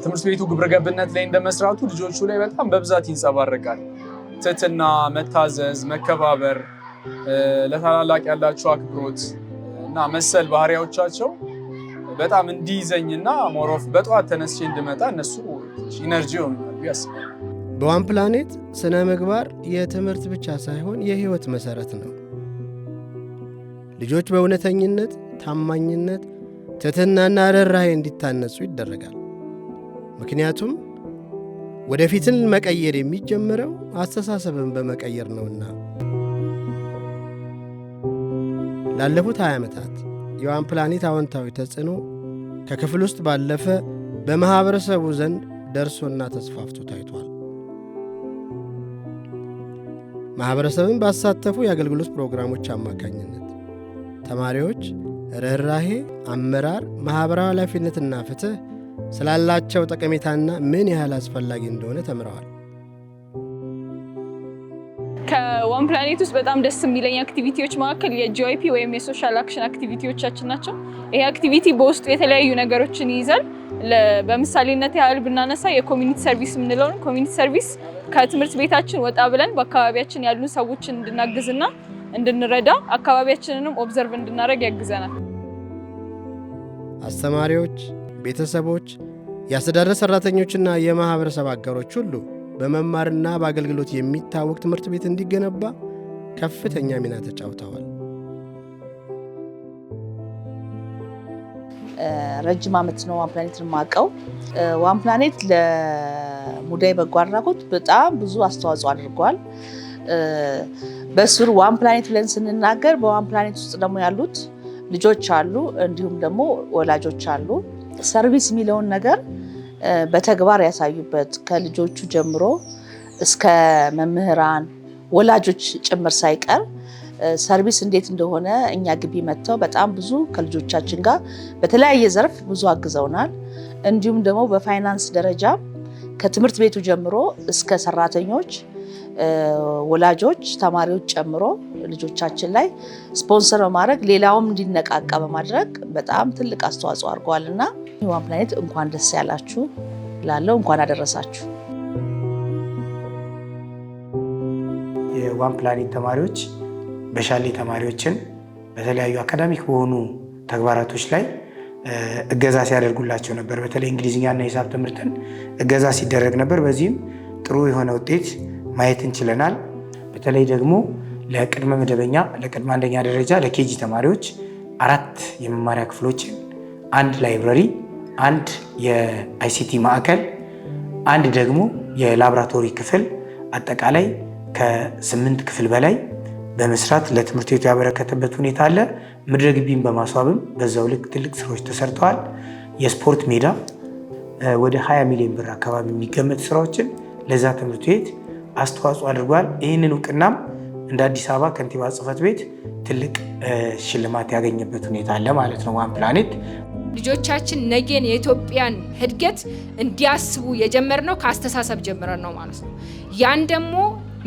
X: ትምህርት ቤቱ ግብረገብነት ላይ እንደመስራቱ ልጆቹ ላይ በጣም በብዛት ይንጸባረቃል። ትህትና፣ መታዘዝ፣ መከባበር፣ ለታላላቅ ያላቸው አክብሮት እና መሰል ባህሪያዎቻቸው በጣም እንዲይዘኝና ሞሮፍ በጠዋት ተነስቼ እንድመጣ እነሱ ኢነርጂ ሆነኛል ያስባል።
A: በዋን ፕላኔት ስነ ምግባር የትምህርት ብቻ ሳይሆን የህይወት መሰረት ነው። ልጆች በእውነተኝነት፣ ታማኝነት፣ ትህትናና ርህራሄ እንዲታነጹ ይደረጋል። ምክንያቱም ወደፊትን መቀየር የሚጀምረው አስተሳሰብን በመቀየር ነውና። ላለፉት 20 ዓመታት የዋን ፕላኔት አዎንታዊ ተጽዕኖ ከክፍል ውስጥ ባለፈ በማህበረሰቡ ዘንድ ደርሶና ተስፋፍቶ ታይቷል። ማህበረሰብን ባሳተፉ የአገልግሎት ፕሮግራሞች አማካኝነት ተማሪዎች ርህራሄ፣ አመራር፣ ማህበራዊ ኃላፊነትና ፍትህ ስላላቸው ጠቀሜታና ምን ያህል አስፈላጊ እንደሆነ ተምረዋል።
Y: ከዋን ፕላኔት ውስጥ በጣም ደስ የሚለኝ አክቲቪቲዎች መካከል የጂኦአይፒ ወይም የሶሻል አክሽን አክቲቪቲዎቻችን ናቸው። ይሄ አክቲቪቲ በውስጡ የተለያዩ ነገሮችን ይይዛል። በምሳሌነት ያህል ብናነሳ የኮሚኒቲ ሰርቪስ የምንለውን ኮሚኒቲ ሰርቪስ ከትምህርት ቤታችን ወጣ ብለን በአካባቢያችን ያሉ ሰዎችን እንድናግዝና እንድንረዳ አካባቢያችንንም ኦብዘርቭ እንድናደርግ ያግዘናል።
A: አስተማሪዎች፣ ቤተሰቦች፣ የአስተዳደር ሰራተኞችና የማህበረሰብ አጋሮች ሁሉ በመማርና በአገልግሎት የሚታወቅ ትምህርት ቤት እንዲገነባ ከፍተኛ ሚና ተጫውተዋል።
V: ረጅም ዓመት ነው ዋን ፕላኔትን የማውቀው። ዋን ፕላኔት ለሙዳይ በጎ አድራጎት በጣም ብዙ አስተዋጽኦ አድርጓል። በስሩ ዋን ፕላኔት ብለን ስንናገር በዋን ፕላኔት ውስጥ ደግሞ ያሉት ልጆች አሉ፣ እንዲሁም ደግሞ ወላጆች አሉ። ሰርቪስ የሚለውን ነገር በተግባር ያሳዩበት ከልጆቹ ጀምሮ እስከ መምህራን፣ ወላጆች ጭምር ሳይቀር ሰርቪስ እንዴት እንደሆነ እኛ ግቢ መጥተው በጣም ብዙ ከልጆቻችን ጋር በተለያየ ዘርፍ ብዙ አግዘውናል። እንዲሁም ደግሞ በፋይናንስ ደረጃ ከትምህርት ቤቱ ጀምሮ እስከ ሰራተኞች፣ ወላጆች፣ ተማሪዎች ጨምሮ ልጆቻችን ላይ ስፖንሰር በማድረግ ሌላውም እንዲነቃቃ በማድረግ በጣም ትልቅ አስተዋጽኦ አድርገዋልና ዋን ፕላኔት እንኳን ደስ ያላችሁ ላለው እንኳን አደረሳችሁ።
B: የዋን ፕላኔት ተማሪዎች በሻሌ ተማሪዎችን በተለያዩ አካዳሚክ በሆኑ ተግባራቶች ላይ እገዛ ሲያደርጉላቸው ነበር። በተለይ እንግሊዝኛና ሂሳብ ትምህርትን እገዛ ሲደረግ ነበር። በዚህም ጥሩ የሆነ ውጤት ማየት እንችለናል። በተለይ ደግሞ ለቅድመ መደበኛ ለቅድመ አንደኛ ደረጃ ለኬጂ ተማሪዎች 4 የመማሪያ ክፍሎችን፣ 1 ላይብረሪ፣ 1 የአይሲቲ ማዕከል፣ 1 ደግሞ የላቦራቶሪ ክፍል አጠቃላይ ከ8 ክፍል በላይ በመስራት ለትምህርት ቤቱ ያበረከተበት ሁኔታ አለ። ምድረ ግቢን በማስዋብም በዛው ልክ ትልቅ ስራዎች ተሰርተዋል። የስፖርት ሜዳ ወደ 20 ሚሊዮን ብር አካባቢ የሚገመት ስራዎችን ለዛ ትምህርት ቤት አስተዋጽኦ አድርጓል። ይህንን እውቅናም እንደ አዲስ አበባ ከንቲባ ጽሕፈት ቤት ትልቅ ሽልማት ያገኘበት ሁኔታ አለ ማለት ነው። ዋን ፕላኔት
E: ልጆቻችን ነገን የኢትዮጵያን እድገት እንዲያስቡ የጀመርነው ከአስተሳሰብ ጀምረን ነው ማለት ነው። ያን ደግሞ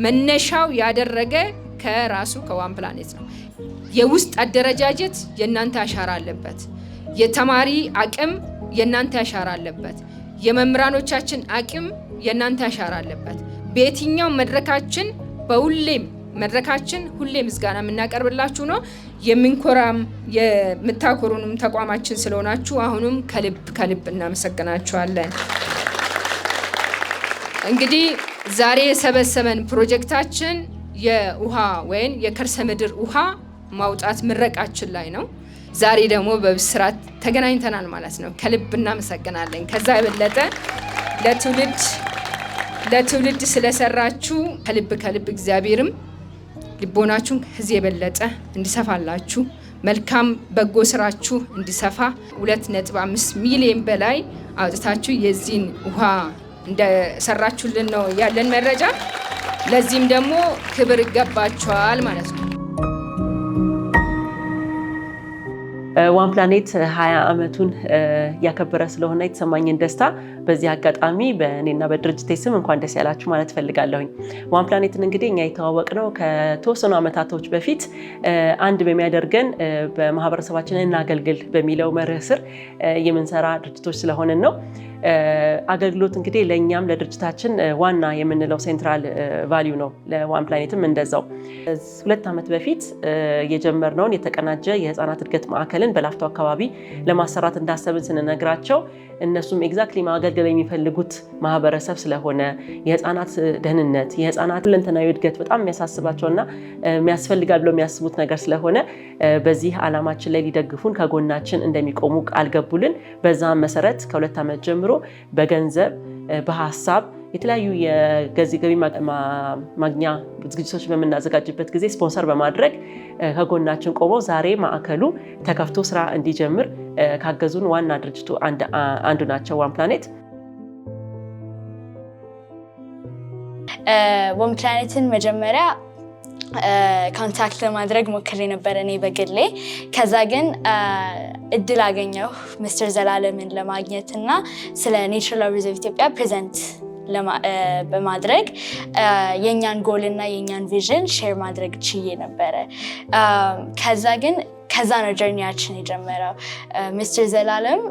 E: መነሻው ያደረገ ከራሱ ከዋን ፕላኔት ነው። የውስጥ አደረጃጀት የእናንተ አሻራ አለበት። የተማሪ አቅም የእናንተ አሻራ አለበት። የመምህራኖቻችን አቅም የእናንተ አሻራ አለበት። በየትኛው መድረካችን በሁሌም መድረካችን ሁሌ ምስጋና የምናቀርብላችሁ ነው። የምንኮራም የምታኮሩንም ተቋማችን ስለሆናችሁ አሁንም ከልብ ከልብ እናመሰግናችኋለን። እንግዲህ ዛሬ የሰበሰበን ፕሮጀክታችን የውሃ ወይም የከርሰ ምድር ውሃ ማውጣት ምረቃችን ላይ ነው። ዛሬ ደግሞ በብስራት ተገናኝተናል ማለት ነው። ከልብ እናመሰግናለን። ከዛ የበለጠ ለትውልድ ስለሰራችሁ ከልብ ከልብ እግዚአብሔርም ልቦናችሁን ከዚህ የበለጠ እንዲሰፋላችሁ መልካም በጎ ስራችሁ እንዲሰፋ 2.5 ሚሊዮን በላይ አውጥታችሁ የዚህን ውሃ እንደሰራችሁልን ነው ያለን መረጃ። ለዚህም ደግሞ ክብር ይገባችኋል ማለት ነው።
F: ዋን ፕላኔት 20 ዓመቱን ያከበረ ስለሆነ የተሰማኝን ደስታ በዚህ አጋጣሚ በእኔና በድርጅቴ ስም እንኳን ደስ ያላችሁ ማለት ፈልጋለሁኝ። ዋን ፕላኔትን እንግዲህ እኛ የተዋወቅነው ከተወሰኑ ዓመታቶች በፊት አንድ በሚያደርገን በማህበረሰባችን እናገልግል በሚለው መርህ ስር የምንሰራ ድርጅቶች ስለሆንን ነው። አገልግሎት እንግዲህ ለእኛም ለድርጅታችን ዋና የምንለው ሴንትራል ቫሊዩ ነው። ለዋን ፕላኔትም እንደዛው 2 ዓመት በፊት የጀመርነውን የተቀናጀ የህፃናት እድገት ማዕከልን በላፍቶ አካባቢ ለማሰራት እንዳሰብን ስንነግራቸው እነሱም ኤግዛክትሊ ማገልገል የሚፈልጉት ማህበረሰብ ስለሆነ የህፃናት ደህንነት የህፃናት ሁለንተናዊ እድገት በጣም የሚያሳስባቸውና የሚያስፈልጋል ብለው የሚያስቡት ነገር ስለሆነ በዚህ ዓላማችን ላይ ሊደግፉን ከጎናችን እንደሚቆሙ ቃል ገቡልን። በዛም መሰረት ከ2 ዓመት ጀምሮ በገንዘብ በሀሳብ የተለያዩ የገቢ ማግኛ ዝግጅቶች በምናዘጋጅበት ጊዜ ስፖንሰር በማድረግ ከጎናችን ቆመው ዛሬ ማዕከሉ ተከፍቶ ስራ እንዲጀምር ካገዙን ዋና ድርጅቱ አንዱ ናቸው ዋን ፕላኔት።
H: ዋን ፕላኔትን መጀመሪያ ኮንታክት ለማድረግ ሞክሬ ነበር እኔ በግሌ። ከዛ ግን እድል አገኘሁ ሚስተር ዘላለምን ለማግኘት እና ስለ ኔቸራል ሪዘርቭ ኢትዮጵያ ፕሬዘንት በማድረግ የኛን ጎል እና የኛን ቪዥን ሼር ማድረግ ችዬ ነበረ። ከዛ ነው ጀርኒያችን የጀመረው። ሚስተር ዘላለም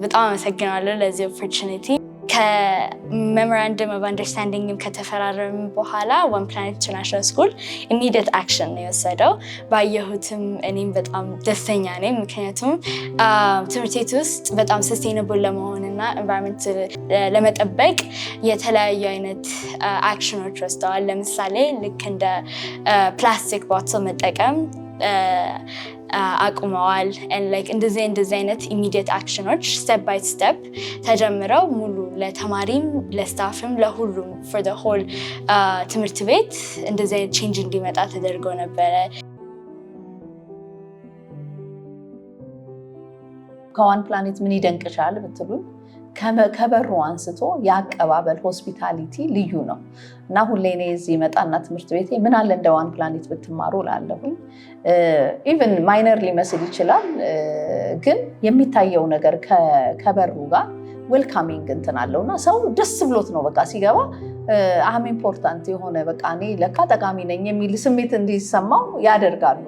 H: በጣም አመሰግናለሁ ለዚህ ኦፖርቹኒቲ። ከሜሞራንደም ኦፍ አንደርስታንዲንግም ከተፈራረም በኋላ ዋን ፕላኔት ኢንተርናሽናል ስኩል ኢሚዲየት አክሽን ነው የወሰደው። ባየሁትም እኔም በጣም ደስተኛ ነኝ። ምክንያቱም ትምህርት ቤት ውስጥ በጣም ሰስቴይነብል ለመሆንና ኤንቫይሮንመንት ለመጠበቅ የተለያዩ አይነት አክሽኖች ወስደዋል። ለምሳሌ ልክ እንደ ፕላስቲክ ቦትል መጠቀም አቁመዋል። እንደዚህ አይነት ኢሚዲየት አክሽኖች ስቴፕ ባይ ስቴፕ ተጀምረው ሙሉ ለተማሪም ለስታፍም ለሁሉም ፎር ዘ ሆል ትምህርት ቤት እንደዚህ አይነት ቼንጅ እንዲመጣ ተደርጎ ነበረ።
V: ከዋን ፕላኔት ምን ይደንቅሻል ብትሉኝ ከበሩ አንስቶ የአቀባበል ሆስፒታሊቲ ልዩ ነው እና ሁሌ እኔ እዚህ መጣና ትምህርት ቤቴ ምን አለ እንደ ዋን ፕላኔት ብትማሩ ላለሁኝ። ኢቨን ማይነር ሊመስል ይችላል፣ ግን የሚታየው ነገር ከበሩ ጋር ዌልካሚንግ እንትን አለውና ሰው ደስ ብሎት ነው በቃ ሲገባ አም ኢምፖርታንት የሆነ በቃ እኔ ለካ ጠቃሚ ነኝ የሚል ስሜት እንዲሰማው ያደርጋሉ።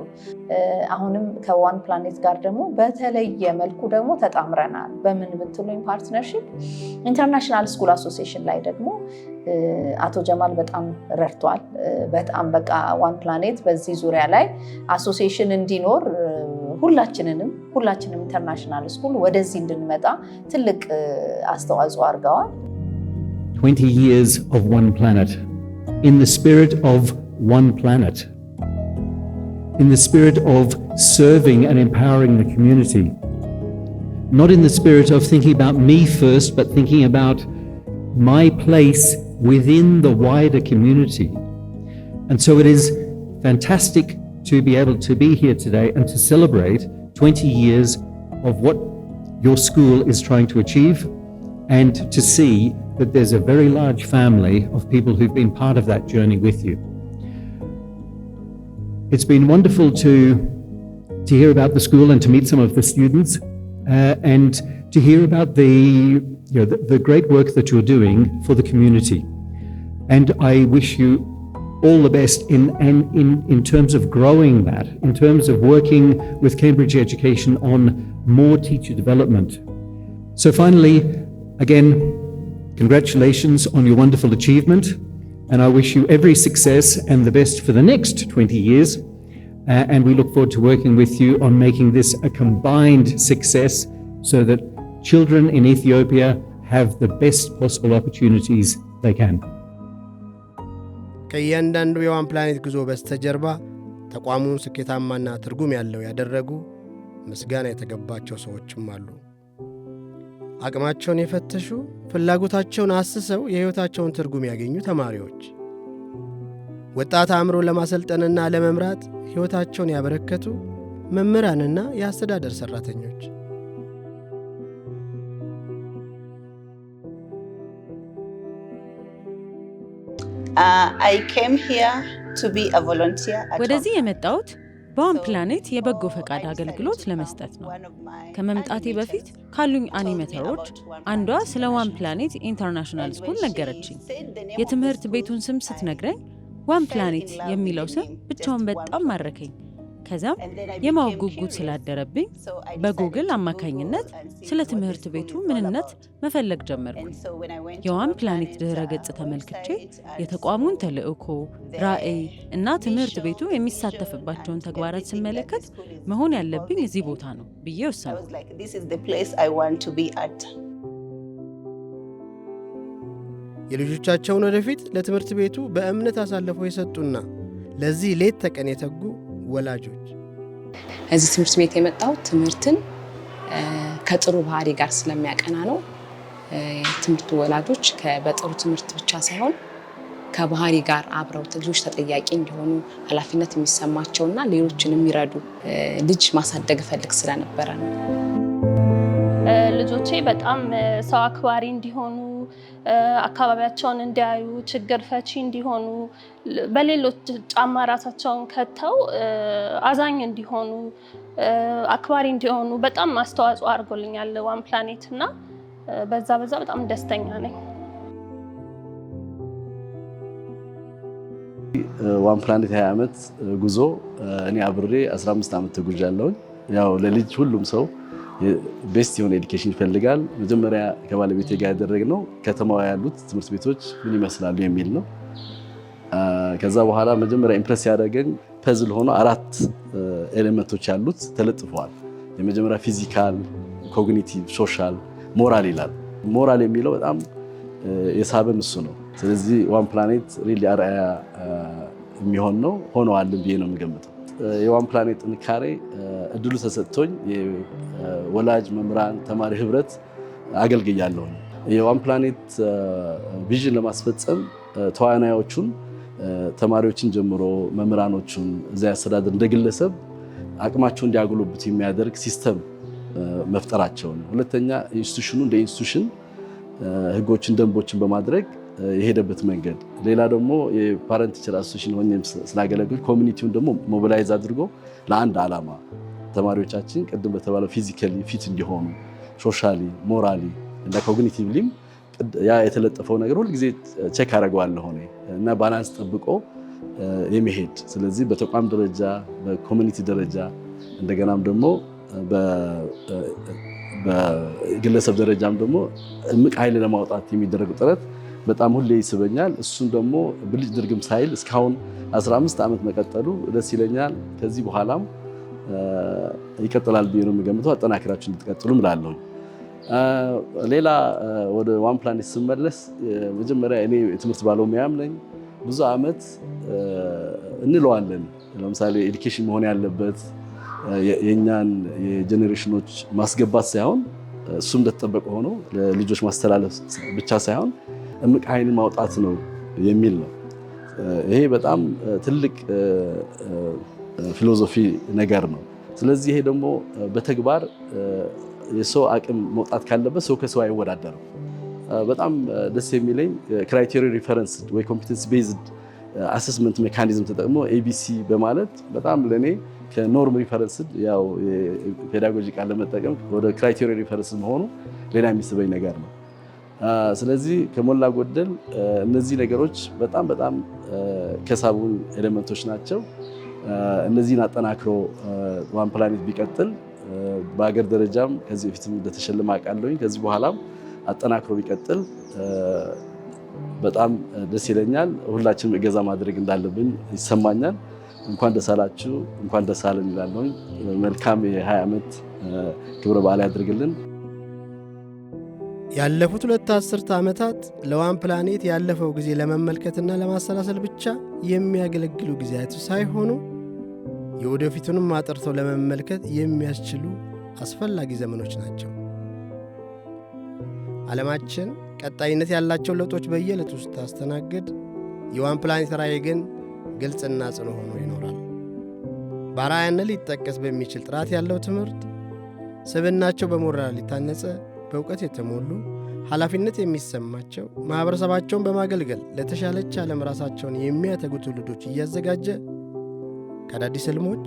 V: አሁንም ከዋን ፕላኔት ጋር ደግሞ በተለየ መልኩ ደግሞ ተጣምረናል። በምን ብትሉኝ ፓርትነርሺፕ ኢንተርናሽናል ስኩል አሶሲዬሽን ላይ ደግሞ አቶ ጀማል በጣም ረድቷል። በጣም በቃ ዋን ፕላኔት በዚህ ዙሪያ ላይ አሶሲዬሽን እንዲኖር ሁላችንም ኢንተርናሽናል ስኩል ወደዚህ እንድንመጣ ትልቅ አስተዋጽኦ አድርገዋል።
C: 20 years of One Planet, in the spirit of One Planet, in the spirit of serving and empowering the community, not in the spirit of thinking about me first, but thinking about my place within the wider community. And so it is fantastic to be able to be here today and to celebrate 20 years of what your school is trying to achieve, and to see that there's a very large family of people who've been part of that journey with you. It's been wonderful to hear about the school and to meet some of the students and to hear about the great work that you're doing for the community. And I wish you all the best in terms of growing that, in terms of working with Cambridge Education on more teacher development. So finally, again, congratulations on your wonderful achievement, and I wish you every success and the best for the next 20 years. And we look forward to working with you on making this a combined success so that children in Ethiopia have the best possible opportunities they can.
A: ከእያንዳንዱ የዋን ፕላኔት ጉዞ በስተጀርባ ተቋሙን ስኬታማና ትርጉም ያለው ያደረጉ ምስጋና የተገባቸው ሰዎችም አሉ። አቅማቸውን የፈተሹ፣ ፍላጎታቸውን አስሰው የሕይወታቸውን ትርጉም ያገኙ ተማሪዎች፣ ወጣት አእምሮ ለማሰልጠንና ለመምራት ሕይወታቸውን ያበረከቱ መምህራንና የአስተዳደር ሠራተኞች
G: ወደዚህ የመጣሁት በዋን ፕላኔት የበጎ ፈቃድ አገልግሎት ለመስጠት ነው። ከመምጣቴ በፊት ካሉኝ አኒሜተሮች አንዷ ስለ ዋን ፕላኔት ኢንተርናሽናል ስኩል ነገረችኝ። የትምህርት ቤቱን ስም ስትነግረኝ ዋን ፕላኔት የሚለው ስም ብቻውን በጣም ማረከኝ። ከዛም የማወቅ ጉጉት ስላደረብኝ በጉግል አማካኝነት ስለ ትምህርት ቤቱ ምንነት መፈለግ ጀመርኩ። የዋን ፕላኔት ድህረ ገጽ ተመልክቼ የተቋሙን ተልዕኮ፣ ራዕይ እና ትምህርት ቤቱ የሚሳተፍባቸውን ተግባራት ስመለከት መሆን ያለብኝ እዚህ ቦታ ነው ብዬ ወሰንኩ።
A: የልጆቻቸውን ወደፊት ለትምህርት ቤቱ በእምነት አሳልፈው የሰጡና ለዚህ ሌት ተቀን የተጉ ወላጆች
I: እዚህ ትምህርት ቤት የመጣው ትምህርትን ከጥሩ ባህሪ ጋር ስለሚያቀና ነው። ትምህርት ወላጆች በጥሩ ትምህርት ብቻ ሳይሆን ከባህሪ ጋር አብረው ልጆች ተጠያቂ እንዲሆኑ ኃላፊነት የሚሰማቸውና ሌሎችን የሚረዱ ልጅ ማሳደግ ፈልግ ስለነበረ ነው።
Y: ልጆቼ በጣም ሰው አክባሪ እንዲሆኑ፣ አካባቢያቸውን እንዲያዩ፣ ችግር ፈቺ እንዲሆኑ፣ በሌሎች ጫማ ራሳቸውን ከተው አዛኝ እንዲሆኑ፣ አክባሪ እንዲሆኑ በጣም አስተዋጽኦ አድርጎልኛል ዋን ፕላኔት እና በዛ በጣም ደስተኛ ነኝ።
J: ዋን ፕላኔት 20 ዓመት ጉዞ እኔ አብሬ 15 ዓመት ተጉዣለሁ። ያው ለልጅ ሁሉም ሰው ቤስት የሆነ ኤዱኬሽን ይፈልጋል። መጀመሪያ ከባለቤቴ ጋር ያደረግነው ከተማዋ ያሉት ትምህርት ቤቶች ምን ይመስላሉ የሚል ነው። ከዛ በኋላ መጀመሪያ ኢምፕረስ ያደረገኝ ፐዝል ሆኖ 4 ኤሌመንቶች ያሉት ተለጥፈዋል። የመጀመሪያ ፊዚካል፣ ኮግኒቲቭ፣ ሶሻል፣ ሞራል ይላል። ሞራል የሚለው በጣም የሳበን እሱ ነው። ስለዚህ ዋን ፕላኔት ሪሊ አርአያ የሚሆን ነው ሆነዋል ብዬ ነው የምገምተው። የዋን ፕላኔት ጥንካሬ እድሉ ተሰጥቶኝ የወላጅ መምህራን ተማሪ ህብረት አገልግያለሁ። የዋን ፕላኔት ቪዥን ለማስፈጸም ተዋናዮቹን ተማሪዎችን ጀምሮ መምህራኖቹን እዚያ ያስተዳድር እንደግለሰብ አቅማቸው እንዲያጎለብቱ የሚያደርግ ሲስተም መፍጠራቸው ነው። ሁለተኛ ኢንስቲትዩሽኑ እንደ ኢንስቲትዩሽን ህጎችን፣ ደንቦችን በማድረግ የሄደበት መንገድ። ሌላ ደግሞ የፓረንት ቲቸር አሶሲዬሽን ሆኜም ስላገለግል ኮሚኒቲውን ደግሞ ሞቢላይዝ አድርጎ ለአንድ ዓላማ ተማሪዎቻችን ቅድም በተባለው ፊዚካሊ ፊት እንዲሆኑ፣ ሶሻሊ፣ ሞራሊ እና ኮግኒቲቭሊም ያ የተለጠፈው ነገር ሁልጊዜ ቼክ አደርገዋለሁ እና ባላንስ ጠብቆ የሚሄድ ስለዚህ በተቋም ደረጃ በኮሚኒቲ ደረጃ እንደገናም ደግሞ በግለሰብ ደረጃም ደግሞ እምቅ ኃይል ለማውጣት የሚደረግ ጥረት በጣም ሁሌ ይስበኛል። እሱም ደግሞ ብልጭ ድርግም ሳይል እስካሁን 15 ዓመት መቀጠሉ ደስ ይለኛል። ከዚህ በኋላም ይቀጥላል ብዬ ነው የምገምተው። አጠናክራችሁ እንድትቀጥሉ እላለሁ። ሌላ ወደ ዋን ፕላኔት ስመለስ መጀመሪያ እኔ የትምህርት ባለሙያም ነኝ። ብዙ ዓመት እንለዋለን። ለምሳሌ ኤዱኬሽን መሆን ያለበት የኛን የጄኔሬሽኖች ማስገባት ሳይሆን እሱም እንደተጠበቀ ሆኖ ለልጆች ማስተላለፍ ብቻ ሳይሆን እምቅ ኃይልን ማውጣት ነው የሚል ነው። ይሄ በጣም ትልቅ ፊሎሶፊ ነገር ነው። ስለዚህ ይሄ ደግሞ በተግባር የሰው አቅም መውጣት ካለበት ሰው ከሰው አይወዳደርም። በጣም ደስ የሚለኝ ክራይቴሪያ ሪፈረንስ ወይ ኮምፒተንስ ቤዝድ አሰስመንት ሜካኒዝም ተጠቅሞ ኤቢሲ በማለት በጣም ለኔ ከኖርም ሪፈረንስ ያው ፔዳጎጂ ቃል ለመጠቀም ወደ ክራይቴሪያ ሪፈረንስ መሆኑ ሌላ የሚስበኝ ነገር ነው። ስለዚህ ከሞላ ጎደል እነዚህ ነገሮች በጣም ከሳቡን ኤሌመንቶች ናቸው። እነዚህን አጠናክሮ ዋን ፕላኔት ቢቀጥል በአገር ደረጃም ከዚህ በፊትም እንደተሸለመ አውቃለሁኝ። ከዚህ በኋላም አጠናክሮ ቢቀጥል በጣም ደስ ይለኛል። ሁላችንም እገዛ ማድረግ እንዳለብን ይሰማኛል። እንኳን ደስ አላችሁ፣ እንኳን ደስ አለን ይላለሁኝ። መልካም የ20 ዓመት ክብረ በዓል ያድርግልን።
A: ያለፉት 2 አስርተ ዓመታት ለዋን ፕላኔት ያለፈው ጊዜ ለመመልከትና ለማሰላሰል ብቻ የሚያገለግሉ ጊዜያት ሳይሆኑ የወደፊቱንም አጥርተው ለመመልከት የሚያስችሉ አስፈላጊ ዘመኖች ናቸው። ዓለማችን ቀጣይነት ያላቸው ለውጦች በየዕለቱ ስታስተናግድ የዋን ፕላኔት ራዕይ ግን ግልጽና ጽኑ ሆኖ ይኖራል። በአርአያነት ሊጠቀስ በሚችል ጥራት ያለው ትምህርት፣ ስብዕናቸው በሞራል ሊታነጸ በእውቀት የተሞሉ ኃላፊነት የሚሰማቸው ማኅበረሰባቸውን በማገልገል ለተሻለች ዓለም ራሳቸውን የሚያተጉ ትውልዶች እያዘጋጀ ከአዳዲስ ሕልሞች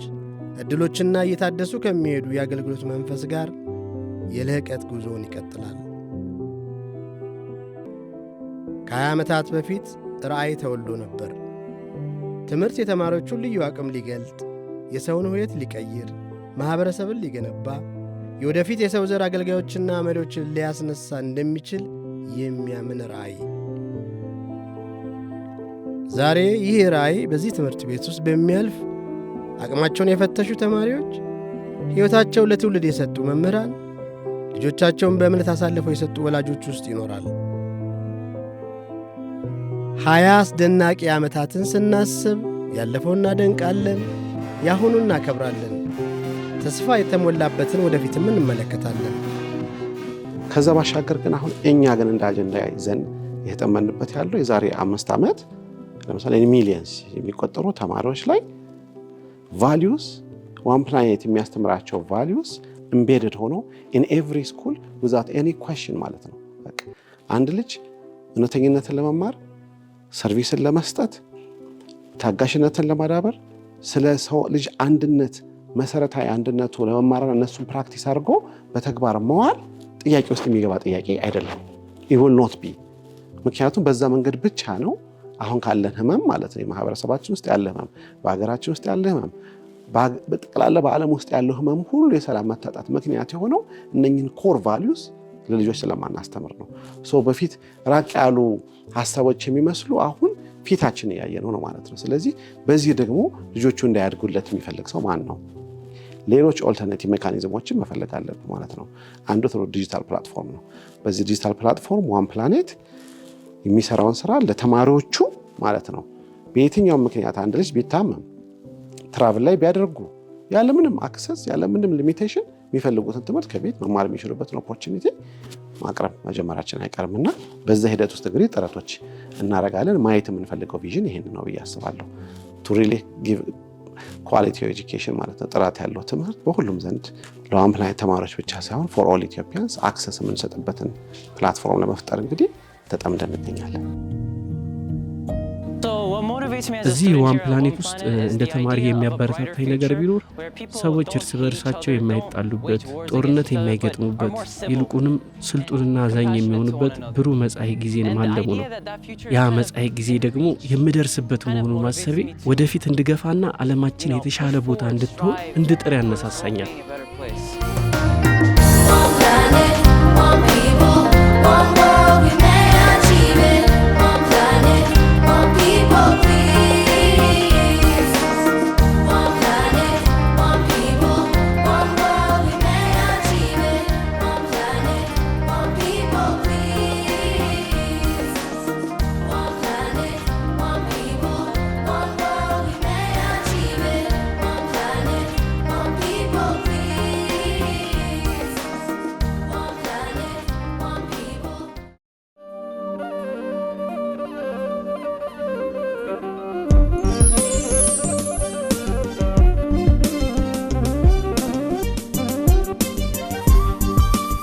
A: ዕድሎችና እየታደሱ ከሚሄዱ የአገልግሎት መንፈስ ጋር የልህቀት ጉዞውን ይቀጥላል። ከ20 ዓመታት በፊት ራዕይ ተወልዶ ነበር። ትምህርት የተማሪዎቹን ልዩ አቅም ሊገልጥ፣ የሰውን ሕይወት ሊቀይር፣ ማኅበረሰብን ሊገነባ፣ የወደፊት የሰው ዘር አገልጋዮችና መሪዎችን ሊያስነሳ እንደሚችል የሚያምን ራዕይ። ዛሬ ይህ ራዕይ በዚህ ትምህርት ቤት ውስጥ በሚያልፍ አቅማቸውን የፈተሹ ተማሪዎች፣ ሕይወታቸውን ለትውልድ የሰጡ መምህራን፣ ልጆቻቸውን በእምነት አሳልፈው የሰጡ ወላጆች ውስጥ ይኖራል። 20 አስደናቂ ዓመታትን ስናስብ ያለፈውን እናደንቃለን፣ ያሁኑን እናከብራለን፣ ተስፋ የተሞላበትን ወደፊትም እንመለከታለን።
D: ከዛ ባሻገር ግን አሁን እኛ ግን እንደ አጀንዳ ይዘን የተጠመንበት ያለው የዛሬ 5 ዓመት ለምሳሌ ሚሊየንስ የሚቆጠሩ ተማሪዎች ላይ ቫሊዩስ ዋን ፕላኔት የሚያስተምራቸው ቫሊዩስ ኢምቤድድ ሆኖ ኢን ኤቭሪ ስኩል ዊዛውት ኤኒ ኩዌስችን ማለት ነው። በቃ አንድ ልጅ እውነተኝነትን ለመማር፣ ሰርቪስን ለመስጠት፣ ታጋሽነትን ለማዳበር፣ ስለ ሰው ልጅ አንድነት መሰረታዊ አንድነቱ ለመማር እነሱን ፕራክቲስ አድርጎ በተግባር መዋል ጥያቄ ውስጥ የሚገባ ጥያቄ አይደለም። it will not be ምክንያቱም በዛ መንገድ ብቻ ነው አሁን ካለን ህመም ማለት ነው ማህበረሰባችን ውስጥ ያለ ህመም፣ በሀገራችን ውስጥ ያለ ህመም፣ በጠቅላላ በዓለም ውስጥ ያለው ህመም ሁሉ የሰላም መታጣት ምክንያት የሆነው እነኝህን ኮር ቫሊዩስ ለልጆች ስለማናስተምር ነው። በፊት ራቅ ያሉ ሀሳቦች የሚመስሉ አሁን ፊታችን እያየነው ነው ማለት ነው። ስለዚህ በዚህ ደግሞ ልጆቹ እንዳያድጉለት የሚፈልግ ሰው ማን ነው? ሌሎች ኦልተርኔቲቭ ሜካኒዝሞችን መፈለግ አለብን ማለት ነው። አንዱ ዲጂታል ፕላትፎርም ነው። በዚህ ዲጂታል ፕላትፎርም ዋን ፕላኔት የሚሰራውን ስራ ለተማሪዎቹ ማለት ነው በየትኛውም ምክንያት አንድ ልጅ ቢታመም ትራቭል ላይ ቢያደርጉ ያለምንም አክሰስ ያለምንም ሊሚቴሽን የሚፈልጉትን ትምህርት ከቤት መማር የሚችሉበትን ኦፖርቹኒቲ ማቅረብ መጀመራችን አይቀርም እና በዛ ሂደት ውስጥ እንግዲህ ጥረቶች እናደርጋለን። ማየት የምንፈልገው ቪዥን ይሄን ነው ብዬ አስባለሁ። ቱ ሪሊ ጊቭ ኳሊቲ ኤጁኬሽን ማለት ነው፣ ጥራት ያለው ትምህርት በሁሉም ዘንድ ለዋን ፕላኔት ተማሪዎች ብቻ ሳይሆን ፎር ኦል ኢትዮጵያንስ አክሰስ የምንሰጥበትን ፕላትፎርም ለመፍጠር እንግዲህ ተጠምደን እንገኛለን።
S: እዚህ ዋን ፕላኔት ውስጥ እንደ ተማሪ የሚያበረታታኝ ነገር ቢኖር ሰዎች እርስ በርሳቸው የማይጣሉበት፣ ጦርነት የማይገጥሙበት፣ ይልቁንም ስልጡንና አዛኝ የሚሆኑበት ብሩህ መጻኢ ጊዜን ማለሙ ነው። ያ መጻኢ ጊዜ ደግሞ የምደርስበት መሆኑ ማሰቤ ወደፊት እንድገፋና ዓለማችን የተሻለ ቦታ እንድትሆን እንድጥር ያነሳሳኛል።
K: One planet, one people, one